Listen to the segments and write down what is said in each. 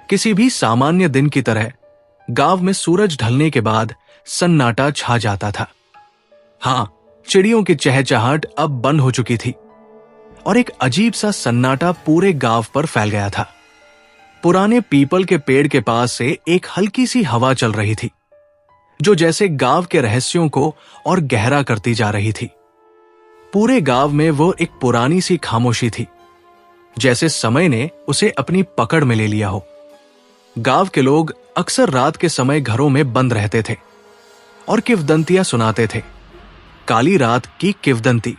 किसी भी सामान्य दिन की तरह गांव में सूरज ढलने के बाद सन्नाटा छा जाता था। हां, चिड़ियों की चहचहाट अब बंद हो चुकी थी और एक अजीब सा सन्नाटा पूरे गांव पर फैल गया था। पुराने पीपल के पेड़ के पास से एक हल्की सी हवा चल रही थी, जो जैसे गांव के रहस्यों को और गहरा करती जा रही थी। पूरे गांव में वो एक पुरानी सी खामोशी थी, जैसे समय ने उसे अपनी पकड़ में ले लिया हो। गांव के लोग अक्सर रात के समय घरों में बंद रहते थे और किंवदंतियां सुनाते थे। काली रात की किंवदंती,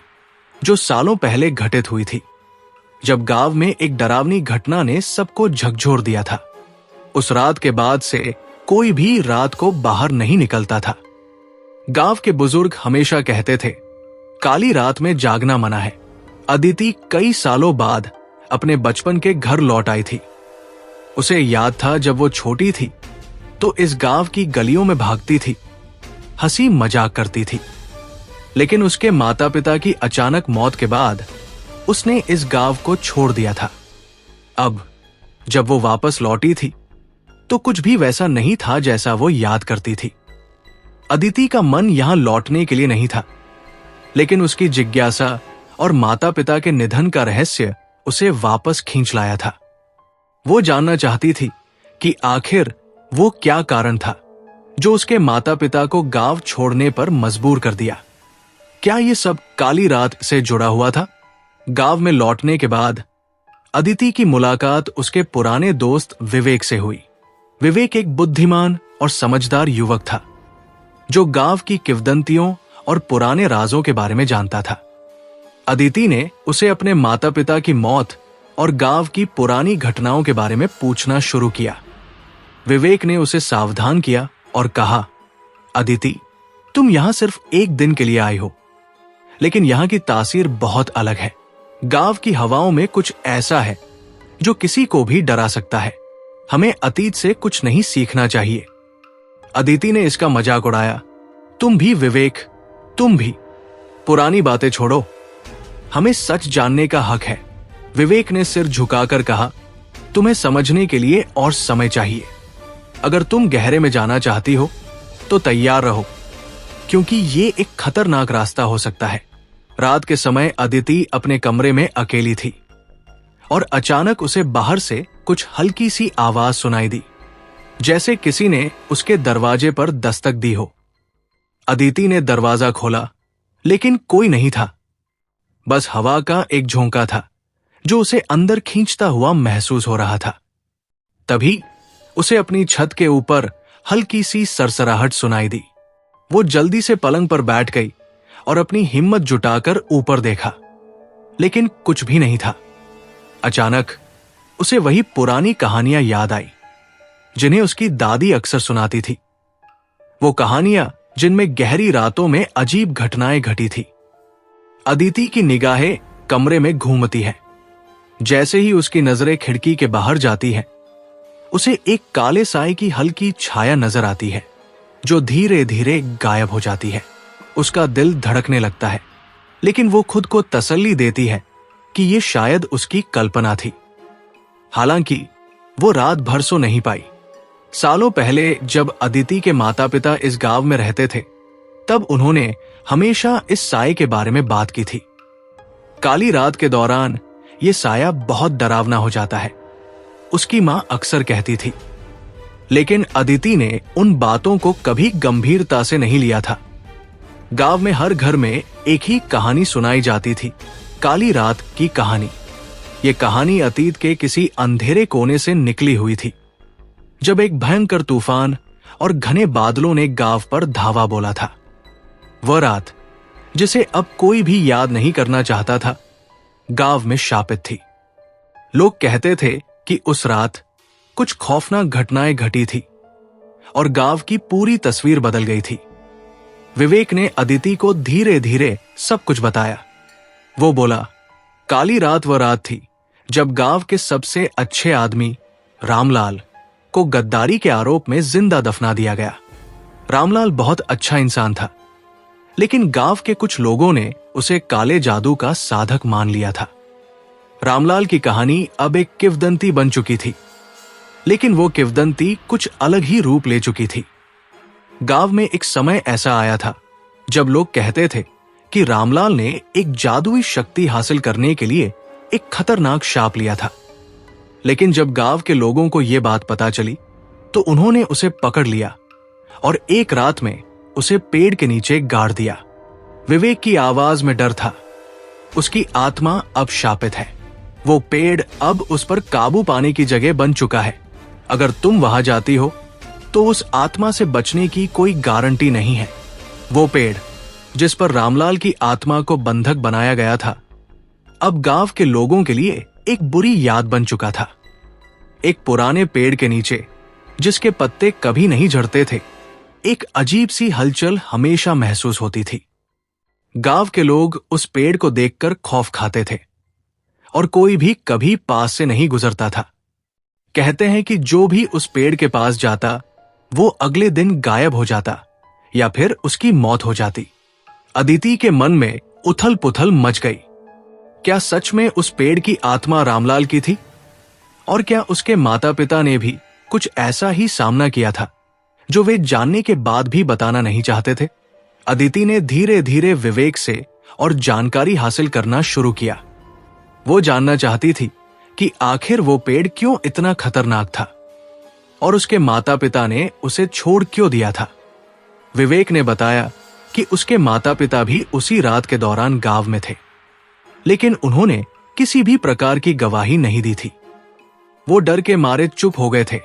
जो सालों पहले घटित हुई थी, जब गांव में एक डरावनी घटना ने सबको झकझोर दिया था। उस रात के बाद से कोई भी रात को बाहर नहीं निकलता था। गांव के बुजुर्ग हमेशा कहते थे, काली रात में जागना मना है। अदिति कई सालों बाद अपने बचपन के घर लौट आई थी। उसे याद था जब वो छोटी थी तो इस गांव की गलियों में भागती थी, हंसी मजाक करती थी। लेकिन उसके माता पिता की अचानक मौत के बाद उसने इस गांव को छोड़ दिया था। अब जब वो वापस लौटी थी तो कुछ भी वैसा नहीं था जैसा वो याद करती थी। अदिति का मन यहां लौटने के लिए नहीं था, लेकिन उसकी जिज्ञासा और माता पिता के निधन का रहस्य उसे वापस खींच लाया था। वो जानना चाहती थी कि आखिर वो क्या कारण था जो उसके माता पिता को गांव छोड़ने पर मजबूर कर दिया। क्या ये सब काली रात से जुड़ा हुआ था? गांव में लौटने के बाद अदिति की मुलाकात उसके पुराने दोस्त विवेक से हुई। विवेक एक बुद्धिमान और समझदार युवक था, जो गांव की किंवदंतियों और पुराने राजों के बारे में जानता था। अदिति ने उसे अपने माता पिता की मौत और गांव की पुरानी घटनाओं के बारे में पूछना शुरू किया। विवेक ने उसे सावधान किया और कहा, अदिति, तुम यहां सिर्फ एक दिन के लिए आई हो, लेकिन यहां की तासीर बहुत अलग है। गांव की हवाओं में कुछ ऐसा है जो किसी को भी डरा सकता है। हमें अतीत से कुछ नहीं सीखना चाहिए। अदिति ने इसका मजाक उड़ाया, तुम भी विवेक, तुम भी पुरानी बातें छोड़ो, हमें सच जानने का हक है। विवेक ने सिर झुकाकर कहा, तुम्हें समझने के लिए और समय चाहिए। अगर तुम गहरे में जाना चाहती हो तो तैयार रहो, क्योंकि ये एक खतरनाक रास्ता हो सकता है। रात के समय अदिति अपने कमरे में अकेली थी और अचानक उसे बाहर से कुछ हल्की सी आवाज सुनाई दी, जैसे किसी ने उसके दरवाजे पर दस्तक दी हो। अदिति ने दरवाजा खोला, लेकिन कोई नहीं था। बस हवा का एक झोंका था जो उसे अंदर खींचता हुआ महसूस हो रहा था। तभी उसे अपनी छत के ऊपर हल्की सी सरसराहट सुनाई दी। वो जल्दी से पलंग पर बैठ गई और अपनी हिम्मत जुटाकर ऊपर देखा, लेकिन कुछ भी नहीं था। अचानक उसे वही पुरानी कहानियां याद आई जिन्हें उसकी दादी अक्सर सुनाती थी। वो कहानियां जिनमें गहरी रातों में अजीब घटनाएं घटी थी। अदिति की निगाहें कमरे में घूमती है। जैसे ही उसकी नजरें खिड़की के बाहर जाती हैं, उसे एक काले साए की हल्की छाया नजर आती है, जो धीरे धीरे गायब हो जाती है। उसका दिल धड़कने लगता है, लेकिन वो खुद को तसल्ली देती है कि ये शायद उसकी कल्पना थी। हालांकि वो रात भर सो नहीं पाई। सालों पहले जब अदिति के माता पिता इस गांव में रहते थे, तब उन्होंने हमेशा इस साए के बारे में बात की थी। काली रात के दौरान ये साया बहुत डरावना हो जाता है, उसकी मां अक्सर कहती थी। लेकिन अदिति ने उन बातों को कभी गंभीरता से नहीं लिया था। गांव में हर घर में एक ही कहानी सुनाई जाती थी, काली रात की कहानी। ये कहानी अतीत के किसी अंधेरे कोने से निकली हुई थी, जब एक भयंकर तूफान और घने बादलों ने गांव पर धावा बोला था। वह रात, जिसे अब कोई भी याद नहीं करना चाहता था, गांव में शापित थी। लोग कहते थे कि उस रात कुछ खौफनाक घटनाएं घटी थी और गांव की पूरी तस्वीर बदल गई थी। विवेक ने अदिति को धीरे धीरे सब कुछ बताया। वो बोला, काली रात वह रात थी जब गांव के सबसे अच्छे आदमी रामलाल को गद्दारी के आरोप में जिंदा दफना दिया गया। रामलाल बहुत अच्छा इंसान था, लेकिन गांव के कुछ लोगों ने उसे काले जादू का साधक मान लिया था। रामलाल की कहानी अब एक किंवदंती बन चुकी थी, लेकिन वो किंवदंती कुछ अलग ही रूप ले चुकी थी। गांव में एक समय ऐसा आया था जब लोग कहते थे कि रामलाल ने एक जादुई शक्ति हासिल करने के लिए एक खतरनाक शाप लिया था। लेकिन जब गांव के लोगों को यह बात पता चली तो उन्होंने उसे पकड़ लिया और एक रात में उसे पेड़ के नीचे गाड़ दिया। विवेक की आवाज में डर था। उसकी आत्मा अब शापित है। वो पेड़ अब उस पर काबू पाने की जगह बन चुका है। अगर तुम वहां जाती हो तो उस आत्मा से बचने की कोई गारंटी नहीं है। वो पेड़ जिस पर रामलाल की आत्मा को बंधक बनाया गया था, अब गांव के लोगों के लिए एक बुरी याद बन चुका था। एक पुराने पेड़ के नीचे, जिसके पत्ते कभी नहीं झड़ते थे, एक अजीब सी हलचल हमेशा महसूस होती थी। गांव के लोग उस पेड़ को देखकर खौफ खाते थे और कोई भी कभी पास से नहीं गुजरता था। कहते हैं कि जो भी उस पेड़ के पास जाता वो अगले दिन गायब हो जाता या फिर उसकी मौत हो जाती। अदिति के मन में उथल पुथल मच गई। क्या सच में उस पेड़ की आत्मा रामलाल की थी? और क्या उसके माता पिता ने भी कुछ ऐसा ही सामना किया था जो वे जानने के बाद भी बताना नहीं चाहते थे? अदिति ने धीरे धीरे विवेक से और जानकारी हासिल करना शुरू किया। वो जानना चाहती थी कि आखिर वो पेड़ क्यों इतना खतरनाक था और उसके माता पिता ने उसे छोड़ क्यों दिया था। विवेक ने बताया कि उसके माता पिता भी उसी रात के दौरान गांव में थे, लेकिन उन्होंने किसी भी प्रकार की गवाही नहीं दी थी। वो डर के मारे चुप हो गए थे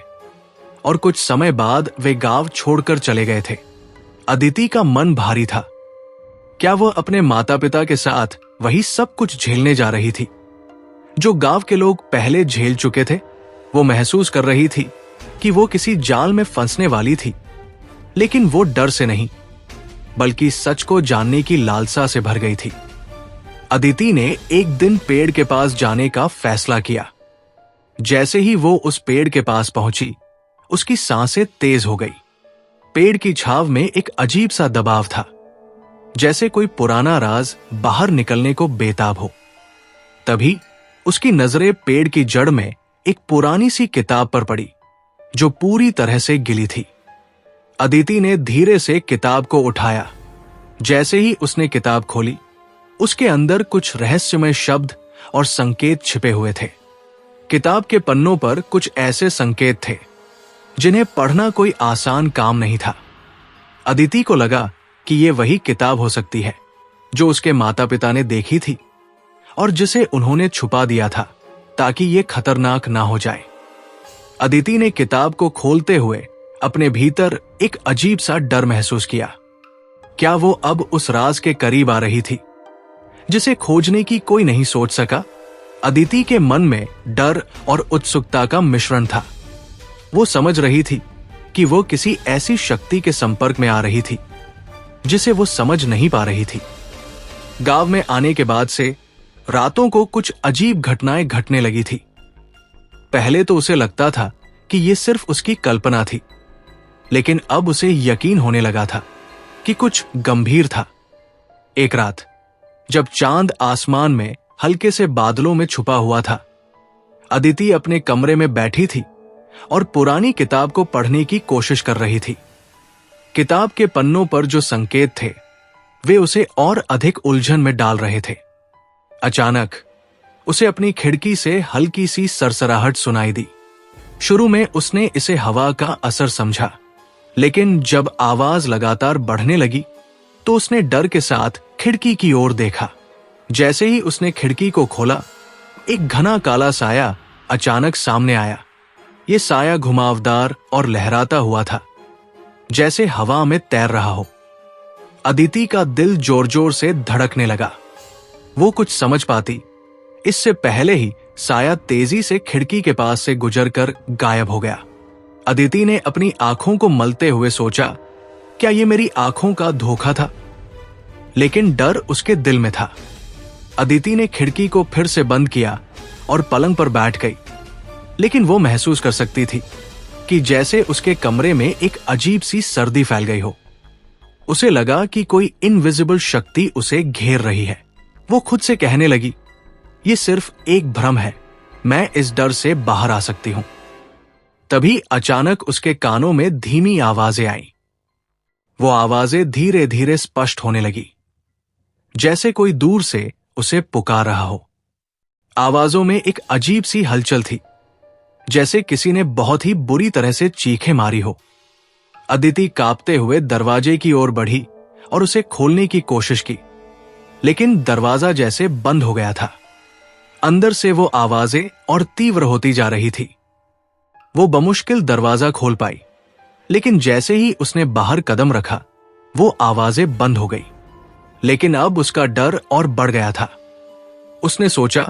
और कुछ समय बाद वे गांव छोड़कर चले गए थे। अदिति का मन भारी था। क्या वो अपने माता पिता के साथ वही सब कुछ झेलने जा रही थी जो गांव के लोग पहले झेल चुके थे? वो महसूस कर रही थी कि वो किसी जाल में फंसने वाली थी, लेकिन वो डर से नहीं बल्कि सच को जानने की लालसा से भर गई थी। अदिति ने एक दिन पेड़ के पास जाने का फैसला किया। जैसे ही वो उस पेड़ के पास पहुंची, उसकी सांसें तेज हो गई। पेड़ की छाव में एक अजीब सा दबाव था, जैसे कोई पुराना राज बाहर निकलने को बेताब हो। तभी उसकी नजरें पेड़ की जड़ में एक पुरानी सी किताब पर पड़ी जो पूरी तरह से गिली थी। अदिति ने धीरे से किताब को उठाया। जैसे ही उसने किताब खोली, उसके अंदर कुछ रहस्यमय शब्द और संकेत छिपे हुए थे। किताब के पन्नों पर कुछ ऐसे संकेत थे जिन्हें पढ़ना कोई आसान काम नहीं था। अदिति को लगा कि यह वही किताब हो सकती है जो उसके माता पिता ने देखी थी और जिसे उन्होंने छुपा दिया था ताकि यह खतरनाक ना हो जाए। अदिति ने किताब को खोलते हुए अपने भीतर एक अजीब सा डर महसूस किया। क्या वो अब उस राज के करीब आ रही थी जिसे खोजने की कोई नहीं सोच सका? अदिति के मन में डर और उत्सुकता का मिश्रण था। वो समझ रही थी कि वो किसी ऐसी शक्ति के संपर्क में आ रही थी जिसे वो समझ नहीं पा रही थी। गांव में आने के बाद से रातों को कुछ अजीब घटनाएं घटने लगी थी। पहले तो उसे लगता था कि ये सिर्फ उसकी कल्पना थी, लेकिन अब उसे यकीन होने लगा था कि कुछ गंभीर था। एक रात जब चांद आसमान में हल्के से बादलों में छुपा हुआ था, अदिति अपने कमरे में बैठी थी और पुरानी किताब को पढ़ने की कोशिश कर रही थी। किताब के पन्नों पर जो संकेत थे वे उसे और अधिक उलझन में डाल रहे थे। अचानक उसे अपनी खिड़की से हल्की सी सरसराहट सुनाई दी। शुरू में उसने इसे हवा का असर समझा, लेकिन जब आवाज लगातार बढ़ने लगी तो उसने डर के साथ खिड़की की ओर देखा। जैसे ही उसने खिड़की को खोला, एक घना काला साया अचानक सामने आया। यह साया घुमावदार और लहराता हुआ था, जैसे हवा में तैर रहा हो। अदिति का दिल जोर जोर से धड़कने लगा। वो कुछ समझ पाती इससे पहले ही साया तेजी से खिड़की के पास से गुजरकर गायब हो गया। अदिति ने अपनी आंखों को मलते हुए सोचा, क्या ये मेरी आंखों का धोखा था? लेकिन डर उसके दिल में था। अदिति ने खिड़की को फिर से बंद किया और पलंग पर बैठ गई, लेकिन वो महसूस कर सकती थी कि जैसे उसके कमरे में एक अजीब सी सर्दी फैल गई हो। उसे लगा कि कोई इनविजिबल शक्ति उसे घेर रही है। वो खुद से कहने लगी, ये सिर्फ एक भ्रम है, मैं इस डर से बाहर आ सकती हूं। तभी अचानक उसके कानों में धीमी आवाजें आईं। वो आवाजें धीरे धीरे स्पष्ट होने लगी, जैसे कोई दूर से उसे पुकार रहा हो। आवाजों में एक अजीब सी हलचल थी, जैसे किसी ने बहुत ही बुरी तरह से चीखें मारी हो। अदिति कांपते हुए दरवाजे की ओर बढ़ी और उसे खोलने की कोशिश की, लेकिन दरवाजा जैसे बंद हो गया था। अंदर से वो आवाजें और तीव्र होती जा रही थी। वो बमुश्किल दरवाजा खोल पाई, लेकिन जैसे ही उसने बाहर कदम रखा, वो आवाजें बंद हो गई। लेकिन अब उसका डर और बढ़ गया था। उसने सोचा,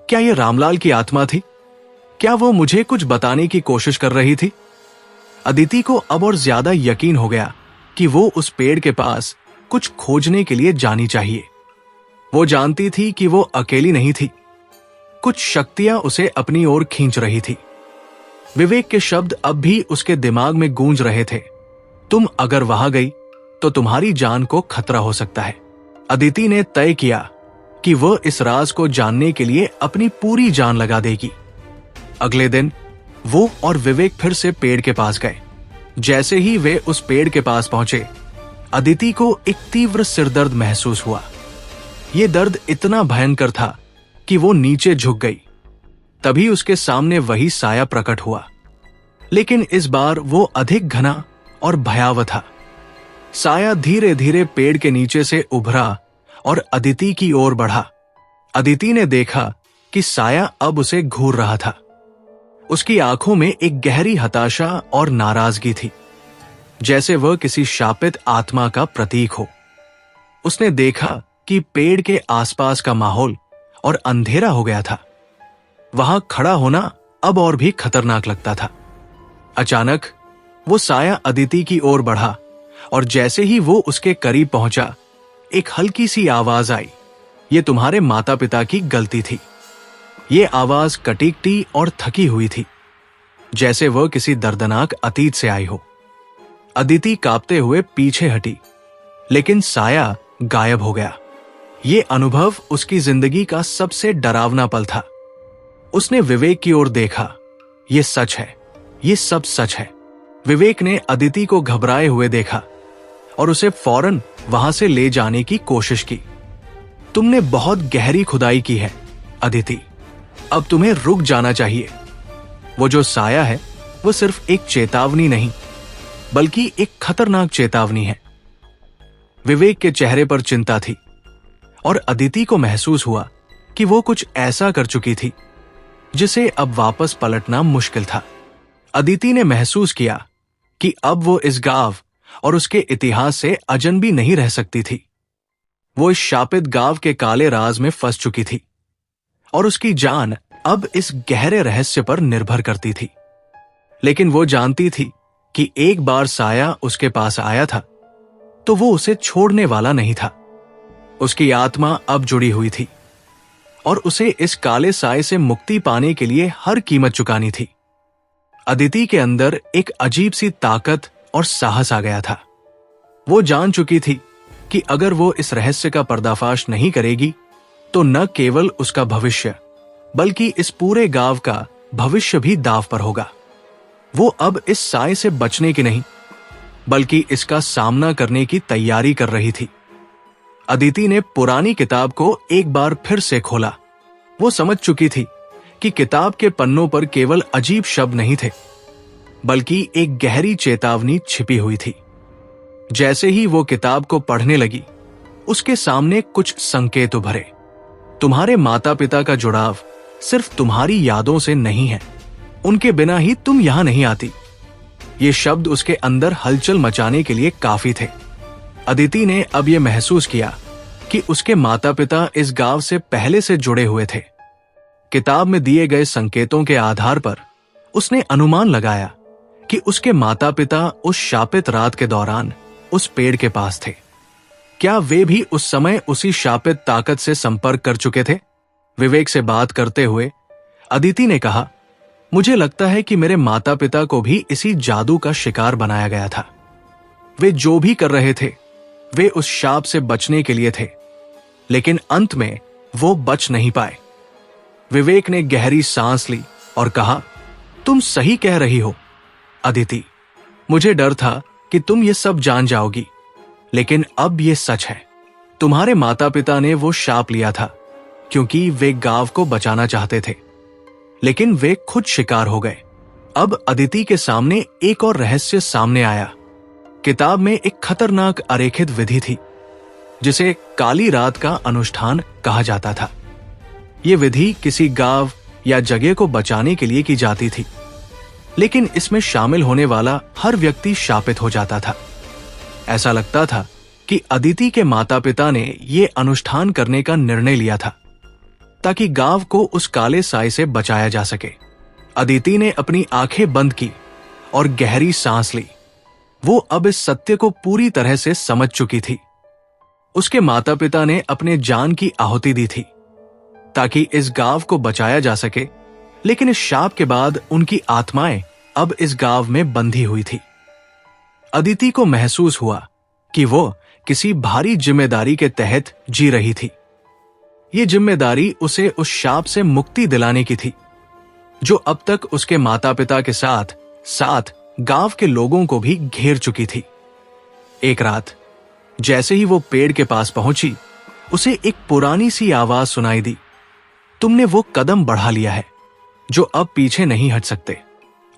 क्या यह रामलाल की आत्मा थी? क्या वो मुझे कुछ बताने की कोशिश कर रही थी? अदिति को अब और ज्यादा यकीन हो गया कि वो उस पेड़ के पास कुछ खोजने के लिए जानी चाहिए। वो जानती थी कि वो अकेली नहीं थी। कुछ शक्तियां उसे अपनी ओर खींच रही थी। विवेक के शब्द अब भी उसके दिमाग में गूंज रहे थे। तुम अगर वहां गई तो तुम्हारी जान को खतरा हो सकता है। अदिति ने तय किया कि वह इस राज को जानने के लिए अपनी पूरी जान लगा देगी। अगले दिन वो और विवेक फिर से पेड़ के पास गए। जैसे ही वे उस पेड़ के पास पहुंचे, अदिति को एक तीव्र सिरदर्द महसूस हुआ। यह दर्द इतना भयंकर था कि वो नीचे झुक गई। तभी उसके सामने वही साया प्रकट हुआ, लेकिन इस बार वो अधिक घना और भयावह था। साया धीरे धीरे पेड़ के नीचे से उभरा और अदिति की ओर बढ़ा। अदिति ने देखा कि साया अब उसे घूर रहा था। उसकी आंखों में एक गहरी हताशा और नाराजगी थी, जैसे वह किसी शापित आत्मा का प्रतीक हो। उसने देखा कि पेड़ के आसपास का माहौल और अंधेरा हो गया था। वहां खड़ा होना अब और भी खतरनाक लगता था। अचानक वो साया अदिति की ओर बढ़ा और जैसे ही वो उसके करीब पहुंचा, एक हल्की सी आवाज आई, ये तुम्हारे माता पिता की गलती थी। ये आवाज कटीकटी और थकी हुई थी, जैसे वह किसी दर्दनाक अतीत से आई हो। अदिति कांपते हुए पीछे हटी, लेकिन साया गायब हो गया। ये अनुभव उसकी जिंदगी का सबसे डरावना पल था। उसने विवेक की ओर देखा। ये सच है, ये सब सच है। विवेक ने अदिति को घबराए हुए देखा और उसे फौरन वहां से ले जाने की कोशिश की। तुमने बहुत गहरी खुदाई की है अदिति, अब तुम्हें रुक जाना चाहिए। वो जो साया है वो सिर्फ एक चेतावनी नहीं, बल्कि एक खतरनाक चेतावनी है। विवेक के चेहरे पर चिंता थी और अदिति को महसूस हुआ कि वो कुछ ऐसा कर चुकी थी जिसे अब वापस पलटना मुश्किल था। अदिति ने महसूस किया कि अब वो इस गांव और उसके इतिहास से अजनबी नहीं रह सकती थी। वो इस शापित गांव के काले राज में फंस चुकी थी और उसकी जान अब इस गहरे रहस्य पर निर्भर करती थी। लेकिन वो जानती थी कि एक बार साया उसके पास आया था तो वो उसे छोड़ने वाला नहीं था। उसकी आत्मा अब जुड़ी हुई थी और उसे इस काले साए से मुक्ति पाने के लिए हर कीमत चुकानी थी। अदिति के अंदर एक अजीब सी ताकत और साहस आ गया था। वो जान चुकी थी कि अगर वो इस रहस्य का पर्दाफाश नहीं करेगी तो न केवल उसका भविष्य, बल्कि इस पूरे गांव का भविष्य भी दांव पर होगा। वो अब इस साए से बचने की नहीं, बल्कि इसका सामना करने की तैयारी कर रही थी। अदिति ने पुरानी किताब को एक बार फिर से खोला। वो समझ चुकी थी कि किताब के पन्नों पर केवल अजीब शब्द नहीं थे, बल्कि एक गहरी चेतावनी छिपी हुई थी। जैसे ही वो किताब को पढ़ने लगी, उसके सामने कुछ संकेत उभरे। तुम्हारे माता पिता का जुड़ाव सिर्फ तुम्हारी यादों से नहीं है, उनके बिना ही तुम यहां नहीं आती। ये शब्द उसके अंदर हलचल मचाने के लिए काफी थे। अदिति ने अब यह महसूस किया कि उसके माता पिता इस गांव से पहले से जुड़े हुए थे। किताब में दिए गए संकेतों के आधार पर उसने अनुमान लगाया कि उसके माता पिता उस शापित रात के दौरान उस पेड़ के पास थे। क्या वे भी उस समय उसी शापित ताकत से संपर्क कर चुके थे? विवेक से बात करते हुए अदिति ने कहा, मुझे लगता है कि मेरे माता पिता को भी इसी जादू का शिकार बनाया गया था। वे जो भी कर रहे थे, वे उस शाप से बचने के लिए थे, लेकिन अंत में वो बच नहीं पाए। विवेक ने गहरी सांस ली और कहा, तुम सही कह रही हो अदिति, मुझे डर था कि तुम ये सब जान जाओगी, लेकिन अब ये सच है। तुम्हारे माता पिता ने वो शाप लिया था क्योंकि वे गांव को बचाना चाहते थे, लेकिन वे खुद शिकार हो गए। अब अदिति के सामने एक और रहस्य सामने आया। किताब में एक खतरनाक अरेखित विधि थी जिसे काली रात का अनुष्ठान कहा जाता था। यह विधि किसी गांव या जगह को बचाने के लिए की जाती थी, लेकिन इसमें शामिल होने वाला हर व्यक्ति शापित हो जाता था। ऐसा लगता था कि अदिति के माता पिता ने यह अनुष्ठान करने का निर्णय लिया था ताकि गांव को उस काले साए से बचाया जा सके। अदिति ने अपनी आंखें बंद की और गहरी सांस ली। वो अब इस सत्य को पूरी तरह से समझ चुकी थी। उसके माता पिता ने अपने जान की आहुति दी थी ताकि इस गांव को बचाया जा सके, लेकिन इस शाप के बाद उनकी आत्माएं अब इस गांव में बंधी हुई थी। अदिति को महसूस हुआ कि वो किसी भारी जिम्मेदारी के तहत जी रही थी। ये जिम्मेदारी उसे उस शाप से मुक्ति दिलाने की थी जो अब तक उसके माता पिता के साथ साथ गांव के लोगों को भी घेर चुकी थी। एक रात जैसे ही वो पेड़ के पास पहुंची, उसे एक पुरानी सी आवाज सुनाई दी, तुमने वो कदम बढ़ा लिया है जो अब पीछे नहीं हट सकते।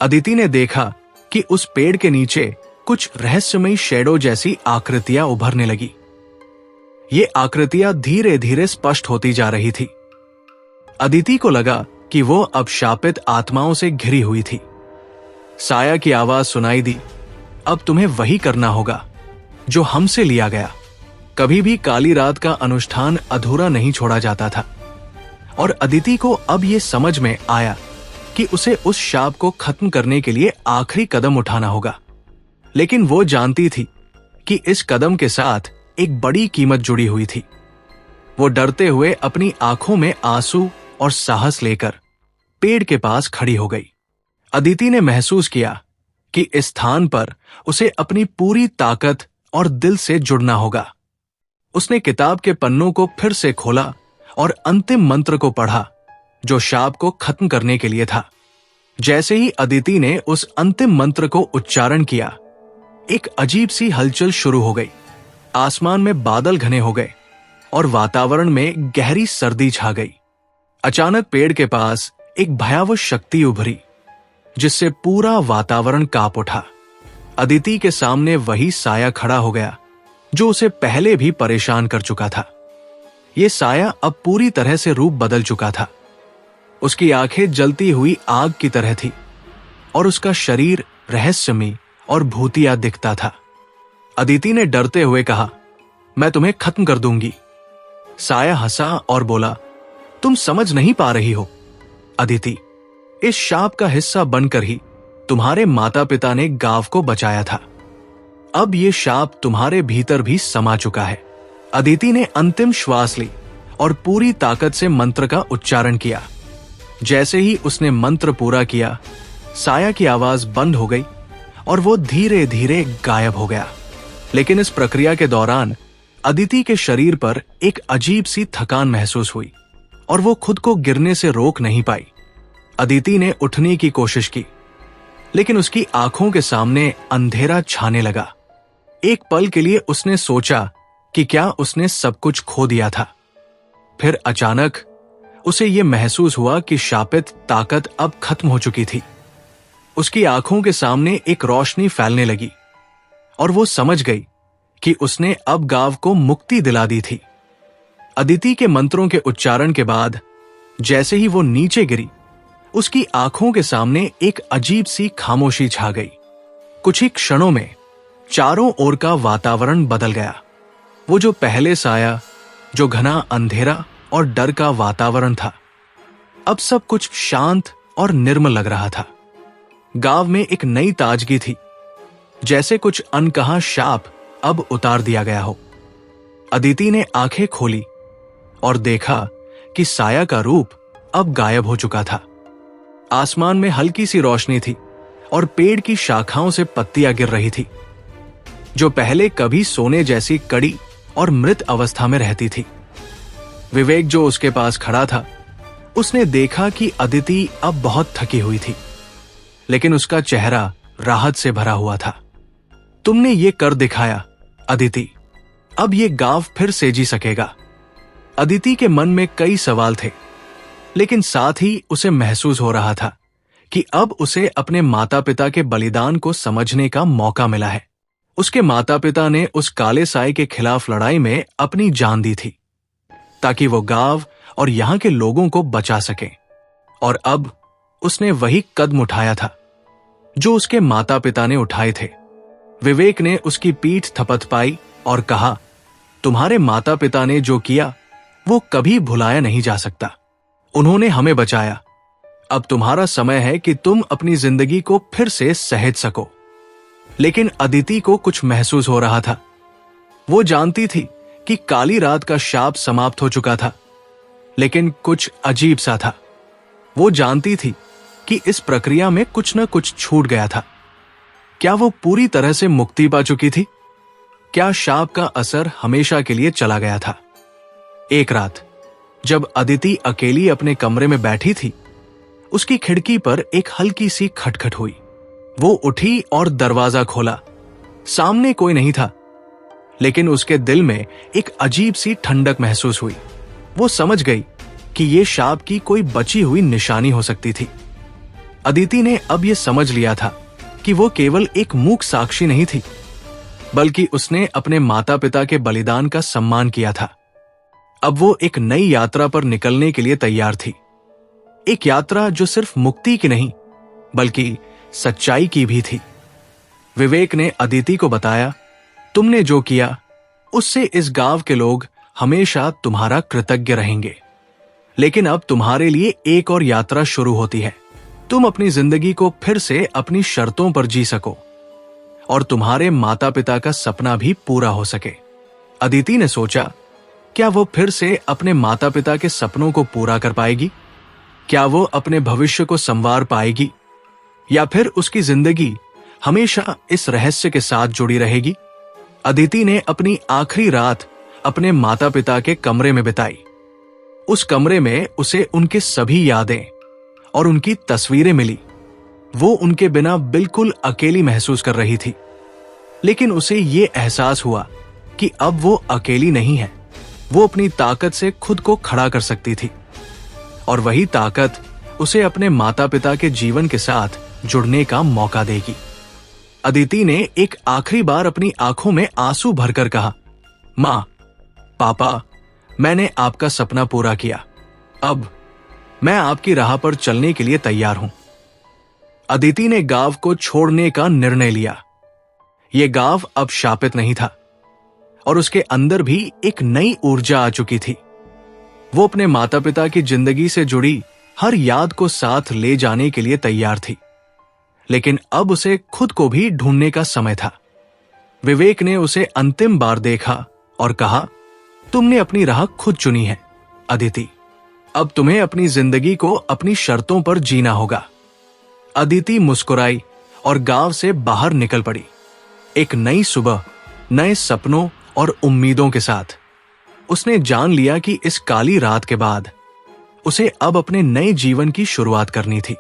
अदिति ने देखा कि उस पेड़ के नीचे कुछ रहस्यमयी शैडो जैसी आकृतियां उभरने लगी। ये आकृतियां धीरे धीरे स्पष्ट होती जा रही थी। अदिति को लगा कि वो अब शापित आत्माओं से घिरी हुई थी। साया की आवाज सुनाई दी, अब तुम्हें वही करना होगा जो हमसे लिया गया। कभी भी काली रात का अनुष्ठान अधूरा नहीं छोड़ा जाता था, और अदिति को अब ये समझ में आया कि उसे उस शाप को खत्म करने के लिए आखिरी कदम उठाना होगा। लेकिन वो जानती थी कि इस कदम के साथ एक बड़ी कीमत जुड़ी हुई थी। वो डरते हुए अपनी आंखों में आंसू और साहस लेकर पेड़ के पास खड़ी हो गई। अदिति ने महसूस किया कि इस स्थान पर उसे अपनी पूरी ताकत और दिल से जुड़ना होगा। उसने किताब के पन्नों को फिर से खोला और अंतिम मंत्र को पढ़ा जो शाप को खत्म करने के लिए था। जैसे ही अदिति ने उस अंतिम मंत्र को उच्चारण किया, एक अजीब सी हलचल शुरू हो गई। आसमान में बादल घने हो गए और वातावरण में गहरी सर्दी छा गई। अचानक पेड़ के पास एक भयावह शक्ति उभरी जिससे पूरा वातावरण कांप उठा। अदिति के सामने वही साया खड़ा हो गया जो उसे पहले भी परेशान कर चुका था। यह साया अब पूरी तरह से रूप बदल चुका था। उसकी आंखें जलती हुई आग की तरह थी और उसका शरीर रहस्यमयी और भूतिया दिखता था। अदिति ने डरते हुए कहा, मैं तुम्हें खत्म कर दूंगी। साया हंसा और बोला, तुम समझ नहीं पा रही हो अदिति, इस शाप का हिस्सा बनकर ही तुम्हारे माता पिता ने गांव को बचाया था। अब यह शाप तुम्हारे भीतर भी समा चुका है। अदिति ने अंतिम श्वास ली और पूरी ताकत से मंत्र का उच्चारण किया। जैसे ही उसने मंत्र पूरा किया, साया की आवाज बंद हो गई और वो धीरे धीरे गायब हो गया। लेकिन इस प्रक्रिया के दौरान अदिति के शरीर पर एक अजीब सी थकान महसूस हुई और वो खुद को गिरने से रोक नहीं पाई। अदिति ने उठने की कोशिश की, लेकिन उसकी आंखों के सामने अंधेरा छाने लगा। एक पल के लिए उसने सोचा कि क्या उसने सब कुछ खो दिया था। फिर अचानक उसे यह महसूस हुआ कि शापित ताकत अब खत्म हो चुकी थी। उसकी आंखों के सामने एक रोशनी फैलने लगी और वो समझ गई कि उसने अब गांव को मुक्ति दिला दी थी। अदिति के मंत्रों के उच्चारण के बाद जैसे ही वो नीचे गिरी, उसकी आंखों के सामने एक अजीब सी खामोशी छा गई। कुछ ही क्षणों में चारों ओर का वातावरण बदल गया। वो जो पहले साया, जो घना अंधेरा और डर का वातावरण था, अब सब कुछ शांत और निर्मल लग रहा था। गांव में एक नई ताजगी थी, जैसे कुछ अनकहा शाप अब उतार दिया गया हो। अदिति ने आंखें खोली और देखा कि साया का रूप अब गायब हो चुका था। आसमान में हल्की सी रोशनी थी और पेड़ की शाखाओं से पत्तियां गिर रही थी, जो पहले कभी सोने जैसी कड़ी और मृत अवस्था में रहती थी। विवेक जो उसके पास खड़ा था, उसने देखा कि अदिति अब बहुत थकी हुई थी। लेकिन उसका चेहरा राहत से भरा हुआ था। तुमने ये कर दिखाया अदिति, अब ये गांव फिर से जी सकेगा। अदिति के मन में कई सवाल थे, लेकिन साथ ही उसे महसूस हो रहा था कि अब उसे अपने माता पिता के बलिदान को समझने का मौका मिला है। उसके माता पिता ने उस काले साए के खिलाफ लड़ाई में अपनी जान दी थी ताकि वो गांव और यहां के लोगों को बचा सके, और अब उसने वही कदम उठाया था जो उसके माता पिता ने उठाए थे। विवेक ने उसकी पीठ थपथपाई और कहा, तुम्हारे माता पिता ने जो किया वो कभी भुलाया नहीं जा सकता। उन्होंने हमें बचाया। अब तुम्हारा समय है कि तुम अपनी जिंदगी को फिर से सहेज सको। लेकिन अदिति को कुछ महसूस हो रहा था। वो जानती थी कि काली रात का शाप समाप्त हो चुका था, लेकिन कुछ अजीब सा था। वो जानती थी कि इस प्रक्रिया में कुछ न कुछ छूट गया था। क्या वो पूरी तरह से मुक्ति पा चुकी थी? क्या शाप का असर हमेशा के लिए चला गया था? एक रात जब अदिति अकेली अपने कमरे में बैठी थी, उसकी खिड़की पर एक हल्की सी खटखट हुई। वो उठी और दरवाजा खोला। सामने कोई नहीं था, लेकिन उसके दिल में एक अजीब सी ठंडक महसूस हुई। वो समझ गई कि ये शाप की कोई बची हुई निशानी हो सकती थी। अदिति ने अब ये समझ लिया था कि वो केवल एक मूक साक्षी नहीं थी, बल्कि उसने अपने माता पिता के बलिदान का सम्मान किया था। अब वो एक नई यात्रा पर निकलने के लिए तैयार थी। एक यात्रा जो सिर्फ मुक्ति की नहीं, बल्कि सच्चाई की भी थी। विवेक ने अदिति को बताया, तुमने जो किया उससे इस गांव के लोग हमेशा तुम्हारा कृतज्ञ रहेंगे। लेकिन अब तुम्हारे लिए एक और यात्रा शुरू होती है। तुम अपनी जिंदगी को फिर से अपनी शर्तों पर जी सको और तुम्हारे माता पिता का सपना भी पूरा हो सके। अदिति ने सोचा, क्या वो फिर से अपने माता पिता के सपनों को पूरा कर पाएगी? क्या वो अपने भविष्य को संवार पाएगी, या फिर उसकी जिंदगी हमेशा इस रहस्य के साथ जुड़ी रहेगी? अदिति ने अपनी आखिरी रात अपने माता पिता के कमरे में बिताई। उस कमरे में उसे उनके सभी यादें और उनकी तस्वीरें मिली। वो उनके बिना बिल्कुल अकेली महसूस कर रही थी, लेकिन उसे ये एहसास हुआ कि अब वो अकेली नहीं है। वो अपनी ताकत से खुद को खड़ा कर सकती थी, और वही ताकत उसे अपने माता पिता के जीवन के साथ जुड़ने का मौका देगी। अदिति ने एक आखिरी बार अपनी आंखों में आंसू भरकर कहा, मां, पापा, मैंने आपका सपना पूरा किया। अब मैं आपकी राह पर चलने के लिए तैयार हूं। अदिति ने गांव को छोड़ने का निर्णय लिया। यह गांव अब शापित नहीं था, और उसके अंदर भी एक नई ऊर्जा आ चुकी थी। वो अपने माता पिता की जिंदगी से जुड़ी हर याद को साथ ले जाने के लिए तैयार थी, लेकिन अब उसे खुद को भी ढूंढने का समय था। विवेक ने उसे अंतिम बार देखा और कहा, तुमने अपनी राह खुद चुनी है अदिति। अब तुम्हें अपनी जिंदगी को अपनी शर्तों पर जीना होगा। अदिति मुस्कुराई और गांव से बाहर निकल पड़ी, एक नई सुबह, नए सपनों और उम्मीदों के साथ। उसने जान लिया कि इस काली रात के बाद उसे अब अपने नए जीवन की शुरुआत करनी थी।